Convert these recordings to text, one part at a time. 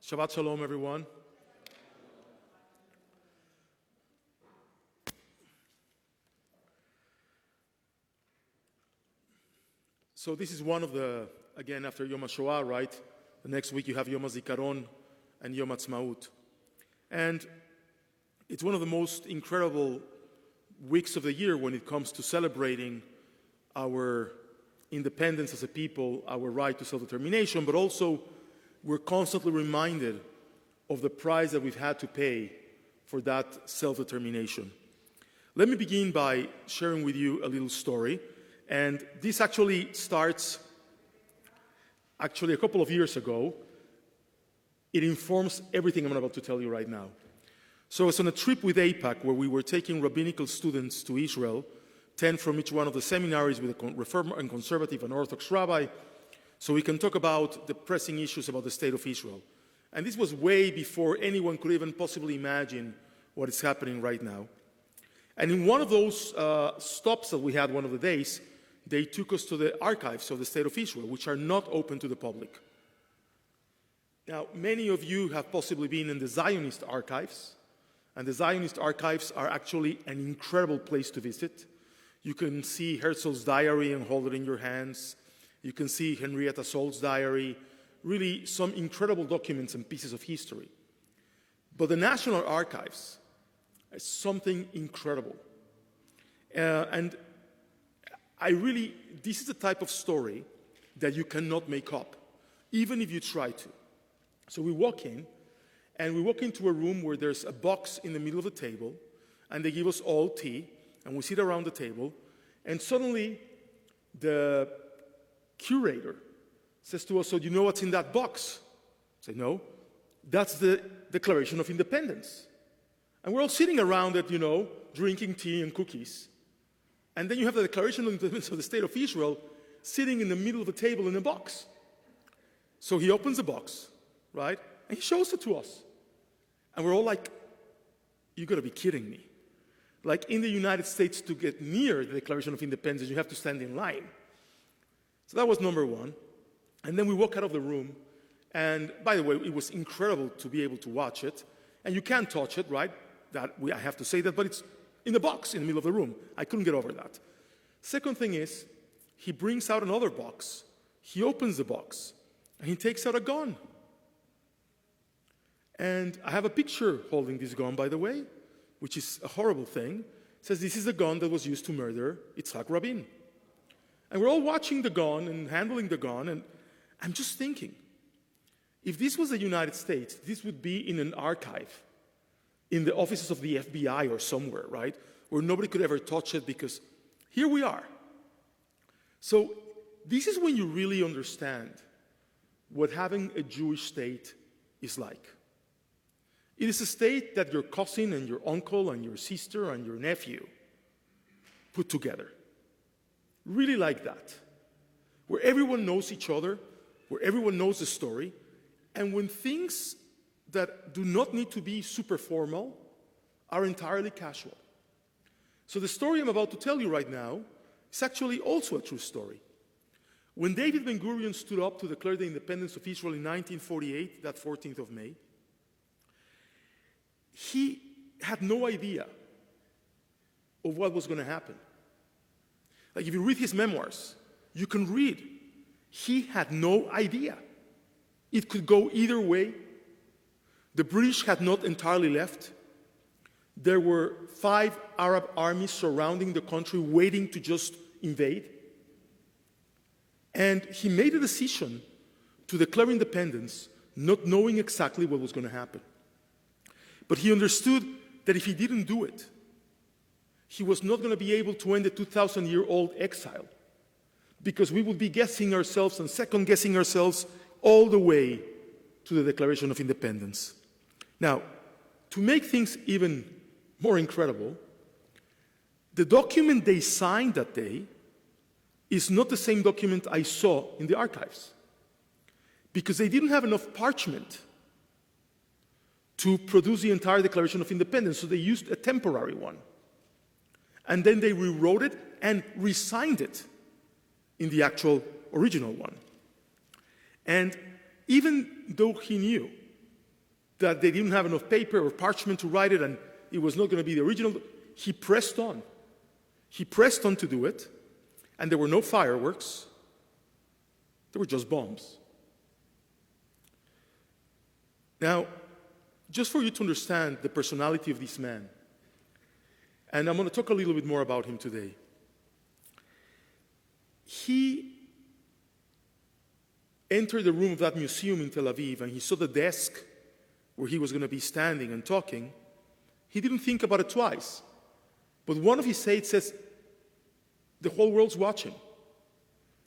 Shabbat Shalom, everyone. So this is one of the, again, after Yom HaShoah, right? The next week you have Yom HaZikaron and Yom Hatzmaut. And it's one of the most incredible weeks of the year when it comes to celebrating our independence as a people, our right to self-determination, but also we're constantly reminded of the price that we've had to pay for that self-determination. Let me begin by sharing with you a little story. And this actually starts a couple of years ago. It informs everything I'm about to tell you right now. So I was on a trip with AIPAC where we were taking rabbinical students to Israel, 10 from each one of the seminaries with a Reform and Conservative and Orthodox rabbi, so we can talk about the pressing issues about the state of Israel. And this was way before anyone could even possibly imagine what is happening right now. And in one of those stops that we had one of the days, they took us to the archives of the state of Israel, which are not open to the public. Now, many of you have possibly been in the Zionist archives, and the Zionist archives are actually an incredible place to visit. You can see Herzl's diary and hold it in your hands. You can see Henrietta Soul's diary, really some incredible documents and pieces of history. But the National Archives is something incredible. And this is the type of story that you cannot make up, even if you try to. So we walk in, and we walk into a room where there's a box in the middle of the table, and they give us all tea, and we sit around the table, and suddenly the curator says to us, "So do you know what's in that box?" I say, "No." "That's the Declaration of Independence." And we're all sitting around it, drinking tea and cookies. And then you have the Declaration of Independence of the State of Israel sitting in the middle of the table in a box. So he opens the box, right? And he shows it to us. And we're all like, "You gotta be kidding me." Like in the United States, to get near the Declaration of Independence, you have to stand in line. So that was number one. And then we walk out of the room. And by the way, it was incredible to be able to watch it. And you can't touch it, right? I have to say that, but it's in the box in the middle of the room. I couldn't get over that. Second thing is, he brings out another box. He opens the box, and he takes out a gun. And I have a picture holding this gun, by the way, which is a horrible thing. It says this is a gun that was used to murder Yitzhak Rabin. And we're all watching the gun and handling the gun, and I'm just thinking, if this was the United States, this would be in an archive, in the offices of the FBI or somewhere, right? Where nobody could ever touch it because here we are. So this is when you really understand what having a Jewish state is like. It is a state that your cousin and your uncle and your sister and your nephew put together. Really like that. Where everyone knows each other, where everyone knows the story, and when things that do not need to be super formal are entirely casual. So the story I'm about to tell you right now is actually also a true story. When David Ben-Gurion stood up to declare the independence of Israel in 1948, that 14th of May, he had no idea of what was going to happen. Like if you read his memoirs, you can read, he had no idea. It could go either way. The British had not entirely left. There were 5 Arab armies surrounding the country waiting to just invade. And he made a decision to declare independence, not knowing exactly what was going to happen. But he understood that if he didn't do it, he was not going to be able to end the 2,000-year-old exile, because we would be guessing ourselves and second-guessing ourselves all the way to the Declaration of Independence. Now, to make things even more incredible, the document they signed that day is not the same document I saw in the archives, because they didn't have enough parchment to produce the entire Declaration of Independence, so they used a temporary one. And then they rewrote it and re-signed it in the actual original one. And even though he knew that they didn't have enough paper or parchment to write it and it was not going to be the original. He pressed on. He pressed on to do it, and there were no fireworks. There were just bombs. Now, just for you to understand the personality of this man, and I'm going to talk a little bit more about him today. He entered the room of that museum in Tel Aviv, and he saw the desk where he was going to be standing and talking. He didn't think about it twice. But one of his aides says, the whole world's watching.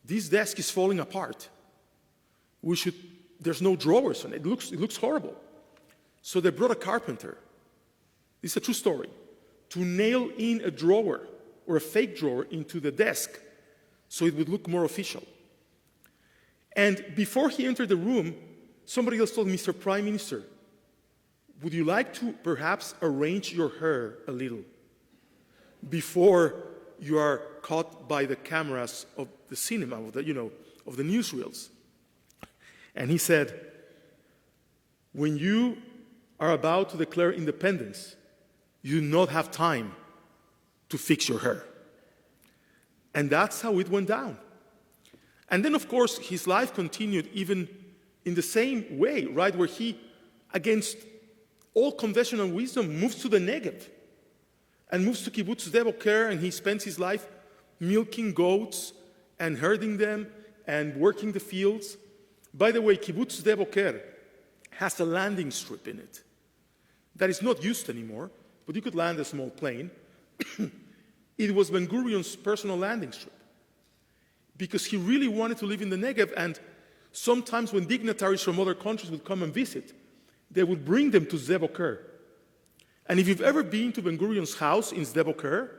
This desk is falling apart. There's no drawers on it. It looks horrible. So they brought a carpenter. This is a true story. To nail in a drawer or a fake drawer into the desk so it would look more official. And before he entered the room, somebody else told him, Mr. Prime Minister, would you like to perhaps arrange your hair a little before you are caught by the cameras of the cinema, of the newsreels? And he said, when you are about to declare independence, you do not have time to fix your hair. And that's how it went down. And then, of course, his life continued even in the same way, right, where he, against all conventional wisdom, moves to the Negev and moves to Kibbutz Sde Boker, and he spends his life milking goats and herding them and working the fields. By the way, Kibbutz Sde Boker has a landing strip in it that is not used anymore, but you could land a small plane. It was Ben Gurion's personal landing strip because he really wanted to live in the Negev, and sometimes when dignitaries from other countries would come and visit, they would bring them to Sde Boker. And if you've ever been to Ben Gurion's house in Sde Boker,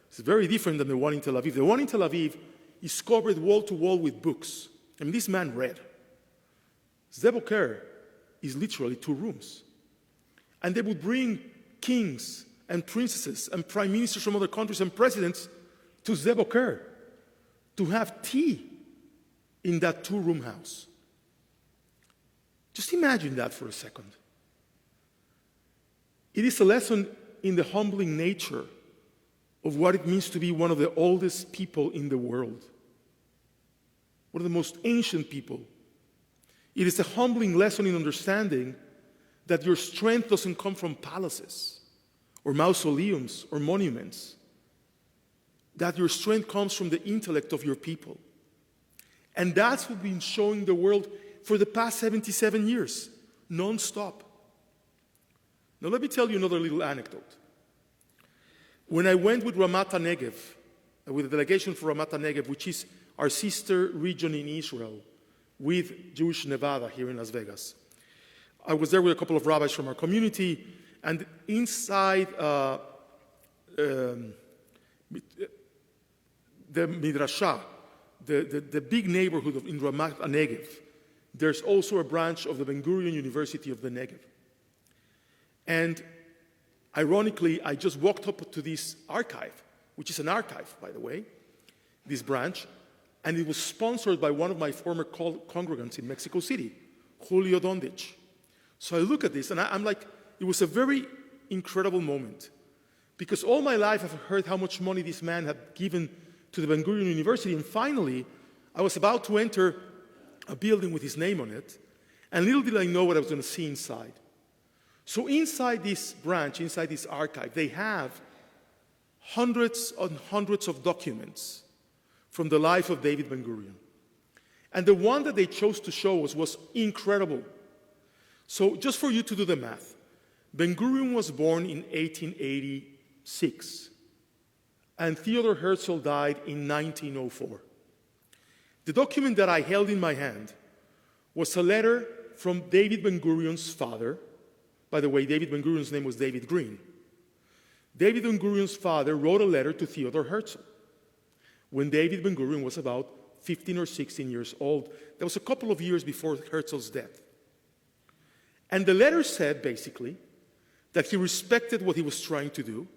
it's very different than the one in Tel Aviv. The one in Tel Aviv is covered wall to wall with books. I mean, this man read. Sde Boker is literally 2 rooms. And they would bring kings and princesses and prime ministers from other countries and presidents to Sde Boker to have tea in that 2-room house. Just imagine that for a second. It is a lesson in the humbling nature of what it means to be one of the oldest people in the world, one of the most ancient people. It is a humbling lesson in understanding that your strength doesn't come from palaces or mausoleums or monuments, that your strength comes from the intellect of your people. And that's what we've been showing the world for the past 77 years, non-stop. Now let me tell you another little anecdote. When I went with Ramat HaNegev, with a delegation for Ramat HaNegev, which is our sister region in Israel, with Jewish Nevada here in Las Vegas, I was there with a couple of rabbis from our community, and inside the Midrashah, the big neighborhood in Ramat HaNegev, there's also a branch of the Ben Gurion University of the Negev. And ironically, I just walked up to this archive, which is an archive, by the way, this branch, and it was sponsored by one of my former congregants in Mexico City, Julio Dondich. So I look at this, and I'm like, it was a very incredible moment, because all my life I've heard how much money this man had given to the Ben Gurion University, and finally, I was about to enter a building with his name on it, and little did I know what I was going to see inside. So inside this branch, inside this archive, they have hundreds and hundreds of documents from the life of David Ben Gurion. And the one that they chose to show us was incredible. So just for you to do the math, Ben Gurion was born in 1886, and Theodor Herzl died in 1904. The document that I held in my hand was a letter from David Ben Gurion's father. By the way, David Ben Gurion's name was David Green. David Ben Gurion's father wrote a letter to Theodor Herzl when David Ben Gurion was about 15 or 16 years old. That was a couple of years before Herzl's death. And the letter said, basically, that he respected what he was trying to do,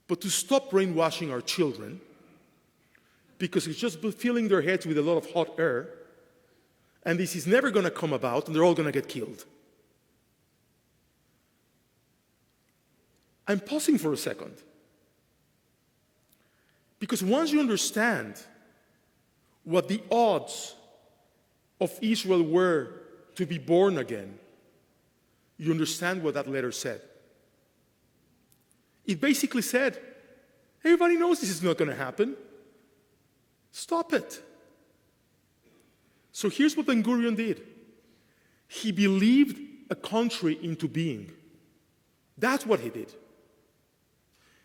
but to stop brainwashing our children, because it's just filling their heads with a lot of hot air, and this is never going to come about, and they're all going to get killed. I'm pausing for a second. Because once you understand what the odds of Israel were to be born again, you understand what that letter said. It basically said, everybody knows this is not going to happen. Stop it. So here's what Ben-Gurion did. He believed a country into being. That's what he did.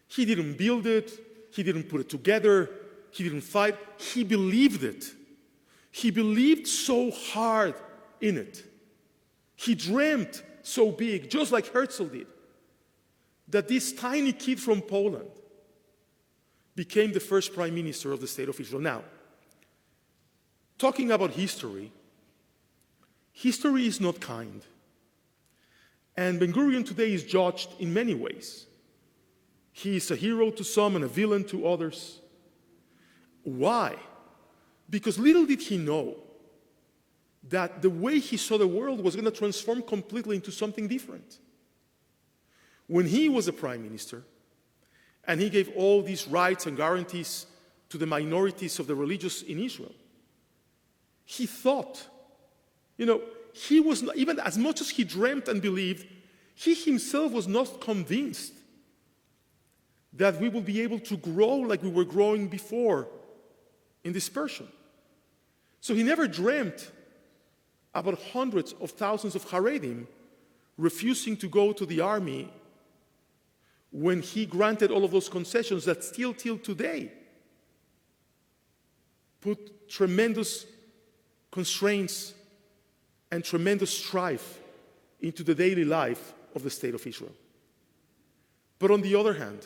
He didn't build it. He didn't put it together. He didn't fight. He believed it. He believed so hard in it. He dreamt so big, just like Herzl did, that this tiny kid from Poland became the first prime minister of the state of Israel. Now, talking about history, history is not kind. And Ben-Gurion today is judged in many ways. He is a hero to some and a villain to others. Why? Because little did he know that the way he saw the world was going to transform completely into something different. When he was a prime minister, and he gave all these rights and guarantees to the minorities of the religious in Israel, he thought, he was not, even as much as he dreamt and believed, he himself was not convinced that we will be able to grow like we were growing before in dispersion. So he never dreamt about hundreds of thousands of Haredim refusing to go to the army when he granted all of those concessions that still till today put tremendous constraints and tremendous strife into the daily life of the state of Israel. But on the other hand,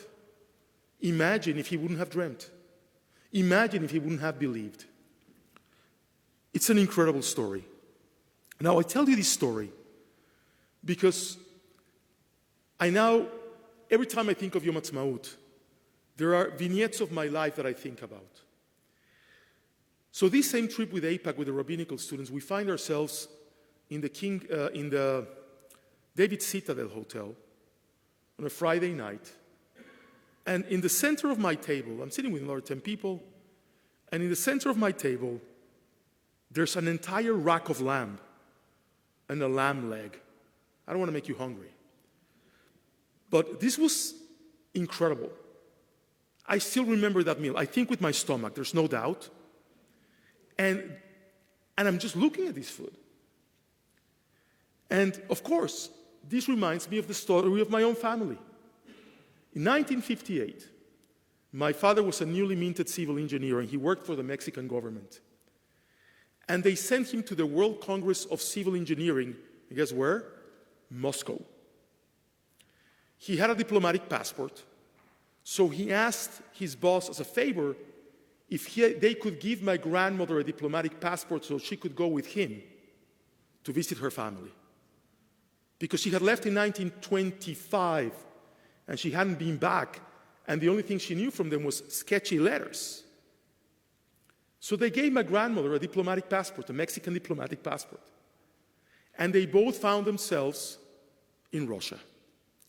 imagine if he wouldn't have dreamt. Imagine if he wouldn't have believed. It's an incredible story. Now, I tell you this story because every time I think of Yom Hatzmaut, there are vignettes of my life that I think about. So this same trip with AIPAC, with the rabbinical students, we find ourselves in the David Citadel Hotel on a Friday night. And in the center of my table, I'm sitting with another 10 people, and in the center of my table, there's an entire rack of lamb and a lamb leg. I don't want to make you hungry. But this was incredible. I still remember that meal. I think with my stomach, there's no doubt. And I'm just looking at this food. And of course, this reminds me of the story of my own family. In 1958, my father was a newly minted civil engineer, and he worked for the Mexican government. And they sent him to the World Congress of Civil Engineering, and guess where? Moscow. He had a diplomatic passport, so he asked his boss as a favor if they could give my grandmother a diplomatic passport so she could go with him to visit her family. Because she had left in 1925, and she hadn't been back, and the only thing she knew from them was sketchy letters. So they gave my grandmother a diplomatic passport, a Mexican diplomatic passport. And they both found themselves in Russia,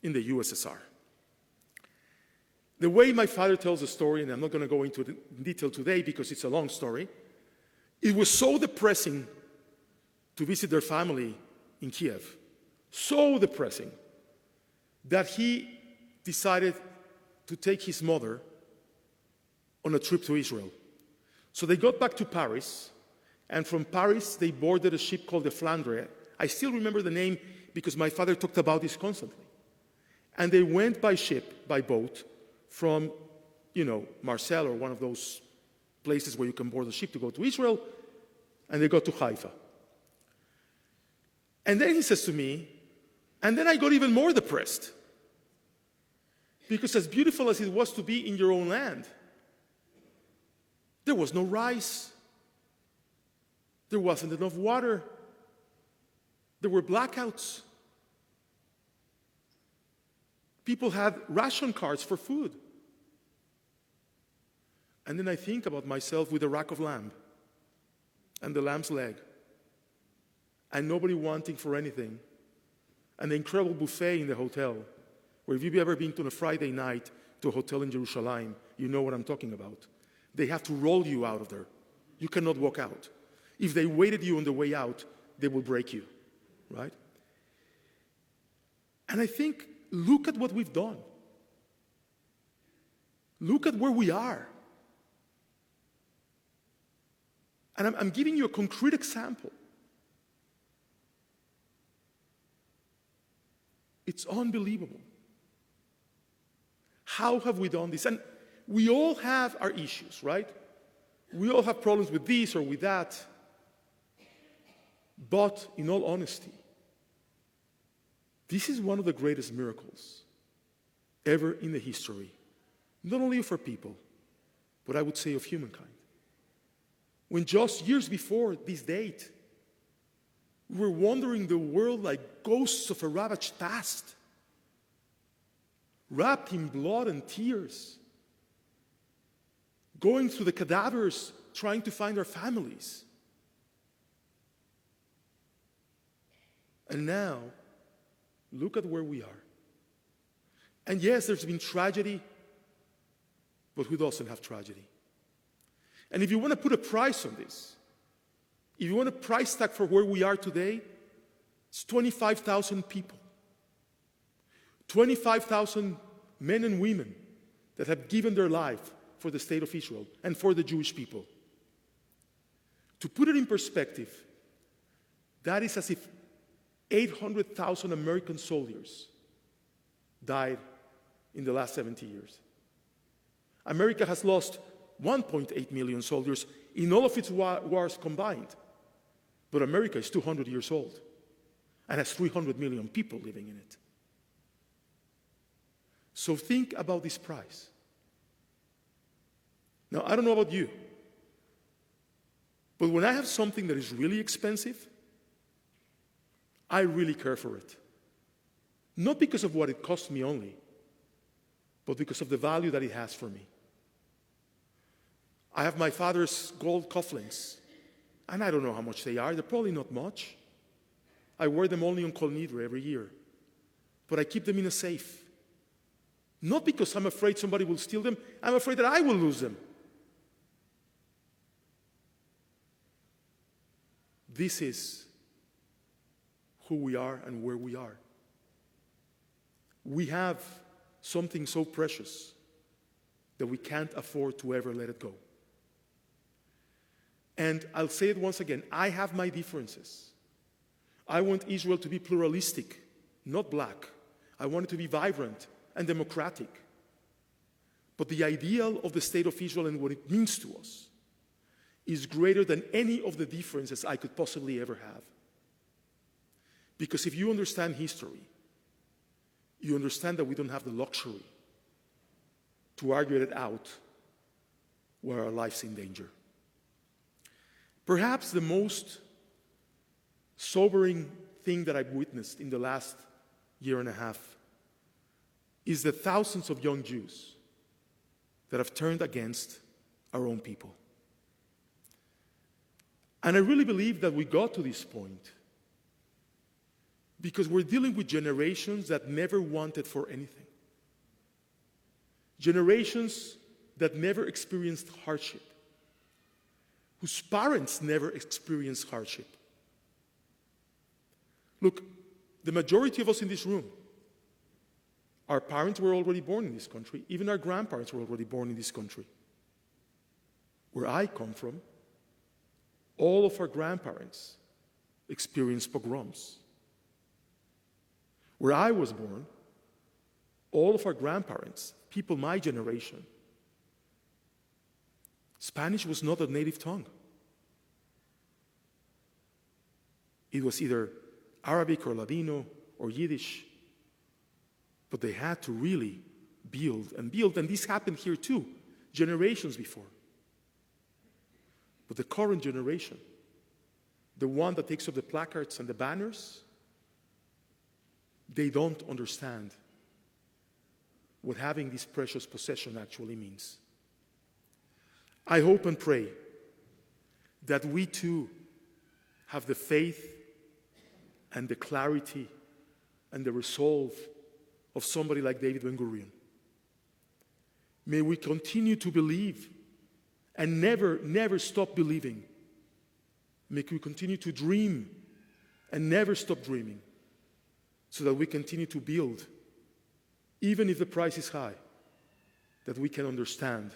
in the USSR. The way my father tells the story, and I'm not going to go into detail today because it's a long story, it was so depressing to visit their family in Kiev. So depressing that he decided to take his mother on a trip to Israel. So they got back to Paris, and from Paris they boarded a ship called the Flandre. I still remember the name because my father talked about this constantly. And they went by ship, by boat, from, Marseille or one of those places where you can board a ship to go to Israel, and they got to Haifa. And then he says to me, and then I got even more depressed. Because as beautiful as it was to be in your own land, there was no rice. There wasn't enough water. There were blackouts. People had ration cards for food. And then I think about myself with a rack of lamb and the lamb's leg and nobody wanting for anything and the incredible buffet in the hotel Or if you've ever been to a Friday night to a hotel in Jerusalem, you know what I'm talking about. They have to roll you out of there. You cannot walk out. If they waited you on the way out, they will break you, right? And I think, look at what we've done. Look at where we are. And I'm giving you a concrete example. It's unbelievable. How have we done this? And we all have our issues, right? We all have problems with this or with that. But in all honesty, this is one of the greatest miracles ever in the history, not only of our people, but I would say of humankind. When just years before this date, we were wandering the world like ghosts of a ravaged past, wrapped in blood and tears, going through the cadavers, trying to find our families. And now, look at where we are. And yes, there's been tragedy, but who doesn't have tragedy? And if you want to put a price on this, if you want a price tag for where we are today, it's 25,000 people. 25,000 men and women that have given their life for the state of Israel and for the Jewish people. To put it in perspective, that is as if 800,000 American soldiers died in the last 70 years. America has lost 1.8 million soldiers in all of its wars combined. But America is 200 years old and has 300 million people living in it. So think about this price. Now, I don't know about you, but when I have something that is really expensive, I really care for it. Not because of what it costs me only, but because of the value that it has for me. I have my father's gold cufflinks, and I don't know how much they are. They're probably not much. I wear them only on Kol Nidre every year, but I keep them in a safe. Not because I'm afraid somebody will steal them. I'm afraid that I will lose them. This is who we are and where we are. We have something so precious that we can't afford to ever let it go. And I'll say it once again, I have my differences. I want Israel to be pluralistic, not black. I want it to be vibrant and democratic. But the ideal of the state of Israel and what it means to us is greater than any of the differences I could possibly ever have. Because if you understand history, you understand that we don't have the luxury to argue it out where our life's in danger. Perhaps the most sobering thing that I've witnessed in the last year and a half is the thousands of young Jews that have turned against our own people. And I really believe that we got to this point because we're dealing with generations that never wanted for anything. Generations that never experienced hardship, whose parents never experienced hardship. Look, the majority of us in this room, our parents were already born in this country. Even our grandparents were already born in this country. Where I come from, all of our grandparents experienced pogroms. Where I was born, all of our grandparents, people my generation, Spanish was not a native tongue. It was either Arabic or Ladino or Yiddish. But they had to really build, and this happened here too, generations before. But the current generation, the one that takes up the placards and the banners, they don't understand what having this precious possession actually means. I hope and pray that we too have the faith and the clarity and the resolve of somebody like David Ben-Gurion. May we continue to believe and never stop believing. May we continue to dream and never stop dreaming so that we continue to build, even if the price is high, that we can understand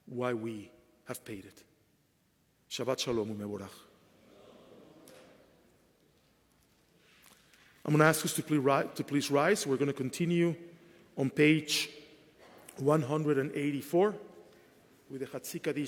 why we have paid it. Shabbat Shalom u'mevorach. I'm going to ask us to please rise. We're going to continue on page 184 with the Chatzi Kaddish.